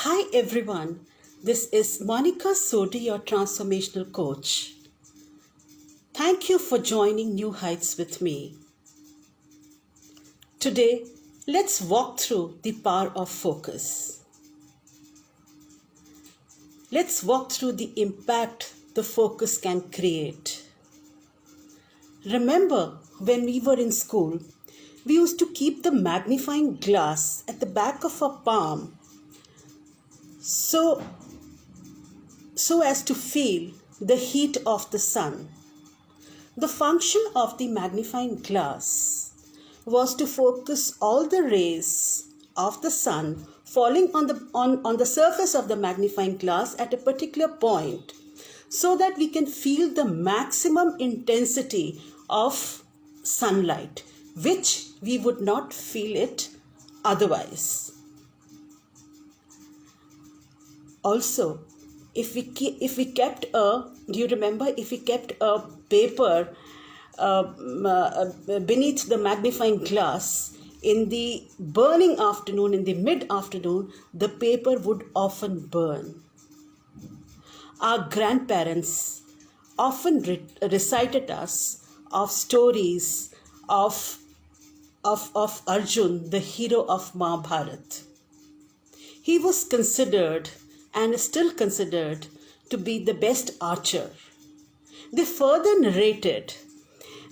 Hi everyone, this is Monica Sodhi, your transformational coach. Thank you for joining New Heights with me. Today, let's walk through the power of focus. Let's walk through the impact the focus can create. Remember when we were in school, we used to keep the magnifying glass at the back of our palm so as to feel the heat of the sun. The function of the magnifying glass was to focus all the rays of the sun falling on the surface of the magnifying glass at a particular point so that we can feel the maximum intensity of sunlight, which we would not feel it otherwise. Also, if we kept a paper beneath the magnifying glass in the burning afternoon, in the mid-afternoon, the paper would often burn. Our grandparents often recited us of stories of Arjun, the hero of Mahabharata. He was considered and is still considered to be the best archer. They further narrated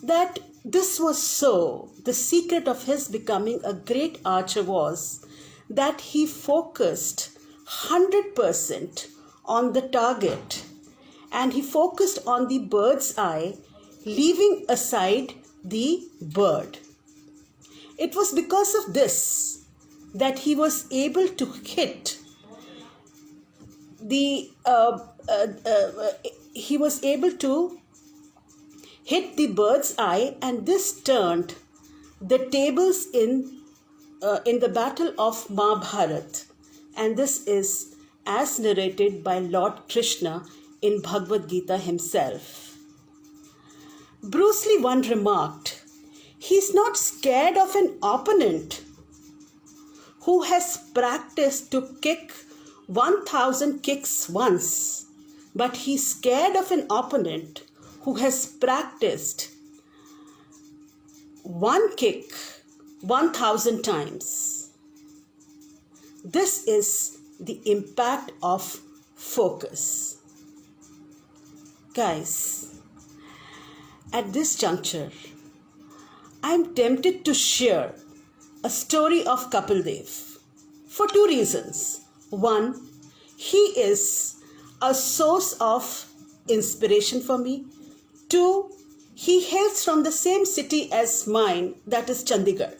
that this was so. The secret of his becoming a great archer was that he focused 100% on the target and he focused on the bird's eye, leaving aside the bird. It was because of this that he was able to hit the bird's eye, and this turned the tables in the battle of Mahabharata, and this is as narrated by Lord Krishna in Bhagavad Gita himself. Bruce Lee once remarked, "He's not scared of an opponent who has practiced to kick 1,000 kicks once, but he's scared of an opponent who has practiced one kick 1,000 times." This is the impact of focus. Guys, at this juncture, I'm tempted to share a story of Kapil Dev for two reasons. One, he is a source of inspiration for me. Two, he hails from the same city as mine, that is Chandigarh.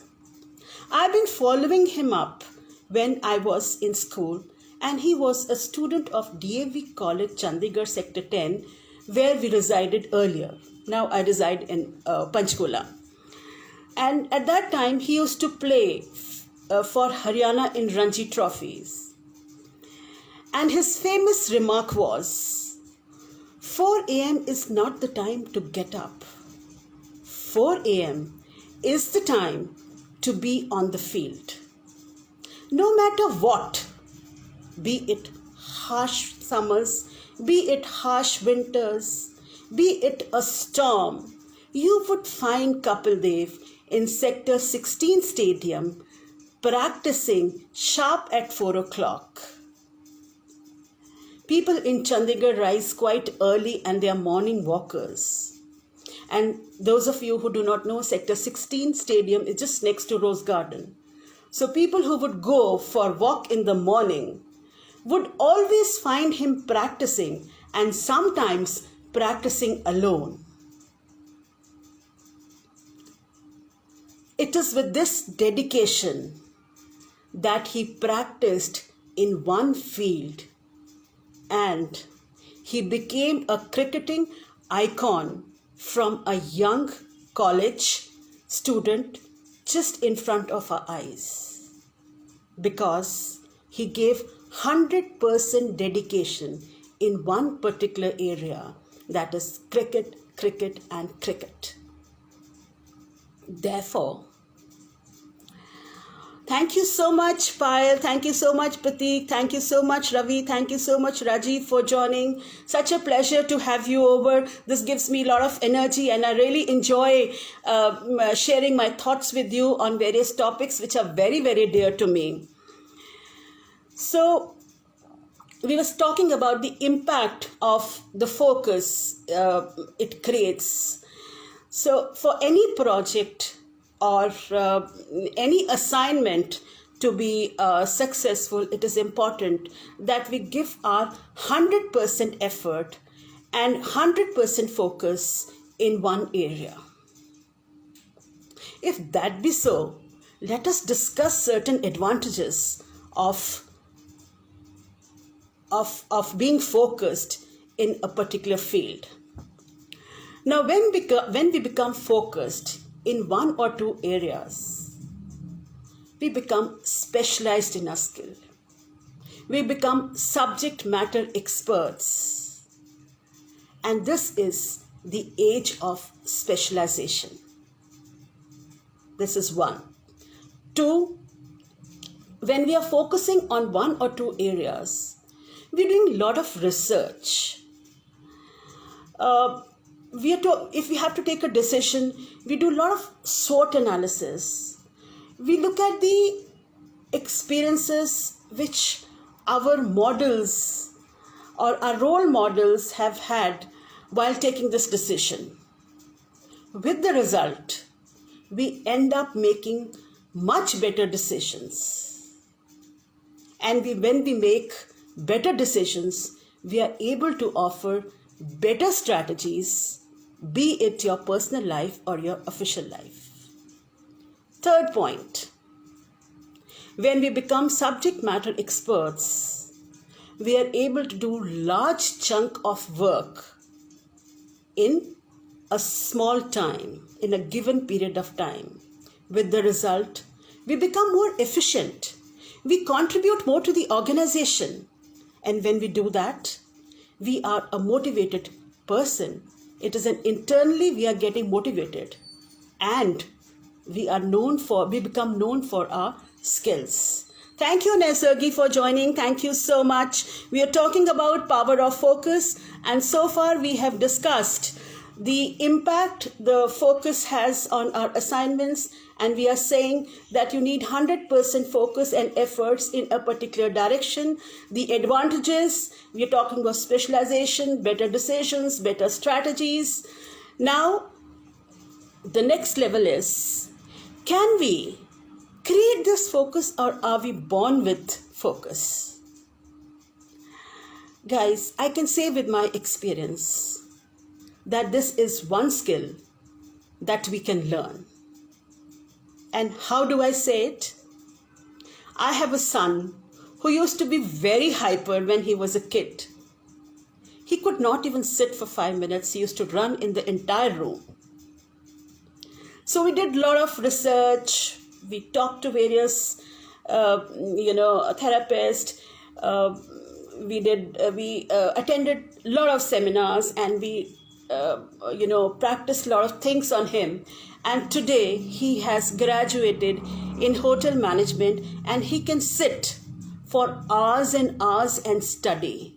I've been following him up when I was in school, and he was a student of DAV College, Chandigarh, Sector 10, where we resided earlier. Now I reside in Panchkula. And at that time, he used to play for Haryana in Ranji trophies. And his famous remark was, 4 a.m. is not the time to get up. 4 a.m. is the time to be on the field. No matter what, be it harsh summers, be it harsh winters, be it a storm, you would find Kapil Dev in Sector 16 Stadium practicing sharp at 4 o'clock. People in Chandigarh rise quite early and they are morning walkers. And those of you who do not know, Sector 16 Stadium is just next to Rose Garden. So people who would go for walk in the morning would always find him practicing, and sometimes practicing alone. It is with this dedication that he practiced in one field, and he became a cricketing icon from a young college student just in front of our eyes, because he gave 100% dedication in one particular area, that is cricket, cricket and cricket. Therefore, Thank you so much, Payal. Thank you so much, Pratik. Thank you so much, Ravi. Thank you so much, Rajiv, for joining. Such a pleasure to have you over. This gives me a lot of energy, and I really enjoy sharing my thoughts with you on various topics which are very, very dear to me. So, we was talking about the impact of the focus it creates. So, for any project or any assignment to be successful, it is important that we give our 100% effort and 100% focus in one area. If that be so, let us discuss certain advantages of being focused in a particular field. Now, when we become focused in one or two areas, we become specialized in our skill. We become subject matter experts. And this is the age of specialization. This is one. Two, when we are focusing on one or two areas, we're doing a lot of research. If we have to take a decision, we do a lot of SWOT analysis. We look at the experiences which our models or our role models have had while taking this decision. With the result, we end up making much better decisions. And when we make better decisions, we are able to offer better strategies, be it your personal life or your official life. Third point, when we become subject matter experts, we are able to do large chunk of work in a small time, in a given period of time. With the result, we become more efficient. We contribute more to the organization. And when we do that, we are a motivated person. It is internally we are getting motivated, and we become known for our skills. Thank you, Nesagi, for joining. Thank you so much. We are talking about power of focus, and so far we have discussed the impact the focus has on our assignments, and we are saying that you need 100% focus and efforts in a particular direction. The advantages, we are talking about specialization, better decisions, better strategies. Now, the next level is, can we create this focus, or are we born with focus? Guys, I can say with my experience that this is one skill that we can learn. And how do I say it? I have a son who used to be very hyper when he was a kid. He could not even sit for 5 minutes. He used to run in the entire room. So we did a lot of research. We talked to various, therapists. We attended a lot of seminars, and we practiced a lot of things on him. And today he has graduated in hotel management, and he can sit for hours and hours and study.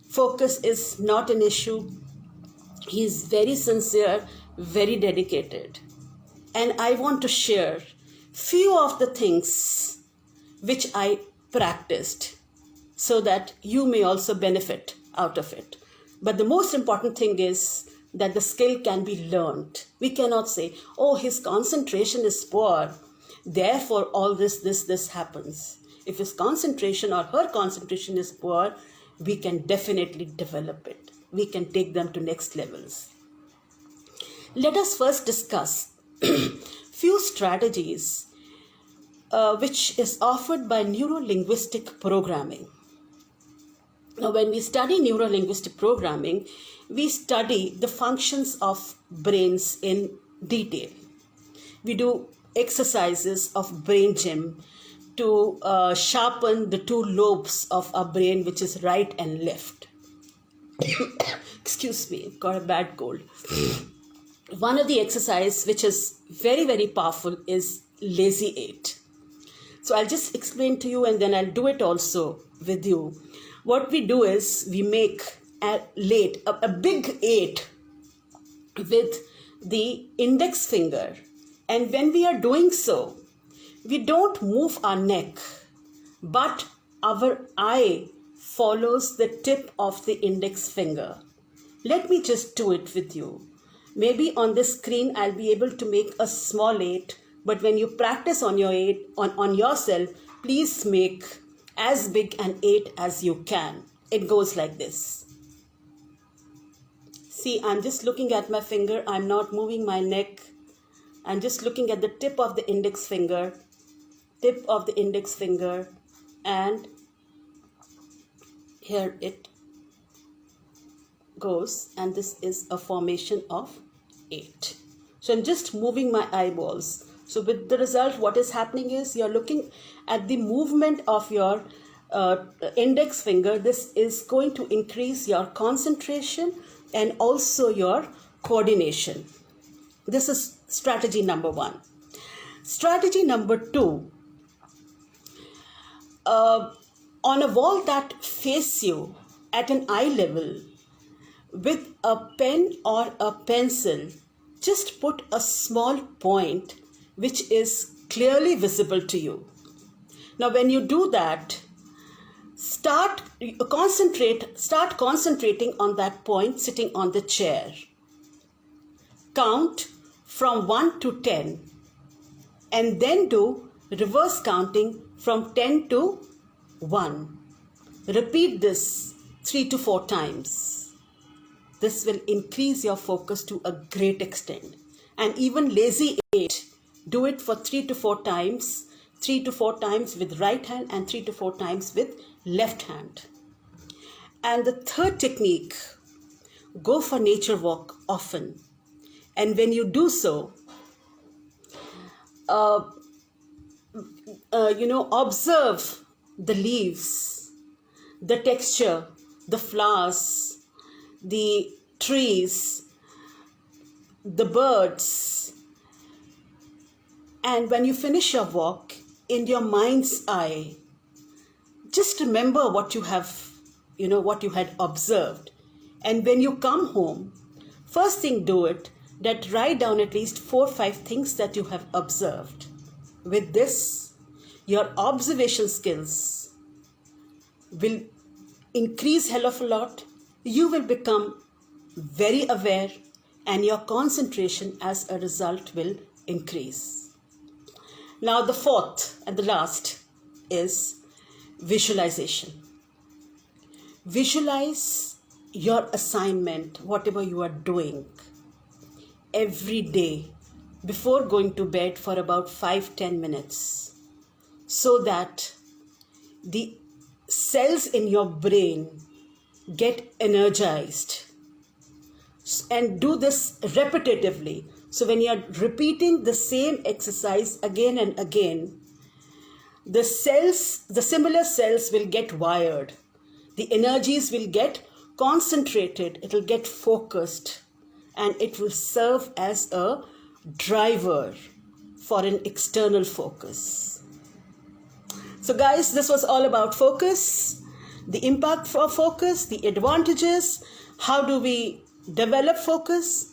Focus is not an issue. He is very sincere, very dedicated. And I want to share few of the things which I practiced so that you may also benefit out of it. But the most important thing is that the skill can be learned. We cannot say, oh, his concentration is poor, therefore all this happens. If his concentration or her concentration is poor, we can definitely develop it. We can take them to next levels. Let us first discuss few strategies which is offered by neuro-linguistic programming. Now, when we study neuro-linguistic programming, we study the functions of brains in detail. We do exercises of brain gym to sharpen the two lobes of our brain, which is right and left. Excuse me, got a bad cold. One of the exercises which is very, very powerful is lazy 8. So I'll just explain to you and then I'll do it also with you. What we do is we make a big 8 with the index finger. And when we are doing so, we don't move our neck, but our eye follows the tip of the index finger. Let me just do it with you. Maybe on this screen I'll be able to make a small 8, but when you practice on your 8 on yourself, please make as big an 8 as you can. It goes like this. See, I'm just looking at my finger. I'm not moving my neck. I'm just looking at the tip of the index finger, and here it goes, and this is a formation of 8. So I'm just moving my eyeballs. So with the result, what is happening is you're looking at the movement of your index finger. This is going to increase your concentration and also your coordination. This is strategy number 1. Strategy number 2, on a wall that faces you at an eye level, with a pen or a pencil, just put a small point which is clearly visible to you. Now when you do that, start concentrating on that point sitting on the chair. Count from 1 to 10 and then do reverse counting from 10 to 1. Repeat this 3 to 4 times. This will increase your focus to a great extent. And even lazy 8, do it for 3 to 4 times. 3 to 4 times with right hand and 3 to 4 times with left hand. And the third technique, go for nature walk often. And when you do so, observe the leaves, the texture, the flowers, the trees, the birds. And when you finish your walk, in your mind's eye, just remember what you have, what you had observed. And when you come home, first thing do it, that write down at least 4 or 5 things that you have observed. With this, your observation skills will increase hell of a lot. You will become very aware and your concentration as a result will increase. Now the fourth and the last is visualization. Visualize your assignment, whatever you are doing, every day before going to bed for about 5-10 minutes, so that the cells in your brain get energized. And do this repetitively. So when you are repeating the same exercise again and again, the similar cells will get wired. The energies will get concentrated. It will get focused. And it will serve as a driver for an external focus. So guys, this was all about focus, the impact for focus, the advantages, how do we develop focus.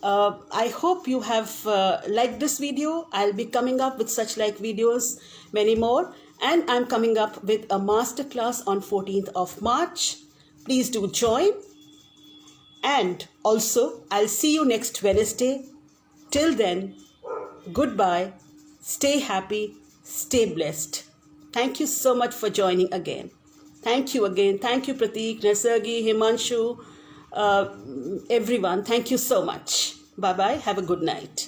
I hope you have liked this video. I'll be coming up with such like videos, many more. And I'm coming up with a masterclass on 14th of March. Please do join. And also, I'll see you next Wednesday. Till then, goodbye. Stay happy. Stay blessed. Thank you so much for joining again. Thank you again. Thank you, Prateek, Nasagi, Himanshu, everyone. Thank you so much. Bye-bye. Have a good night.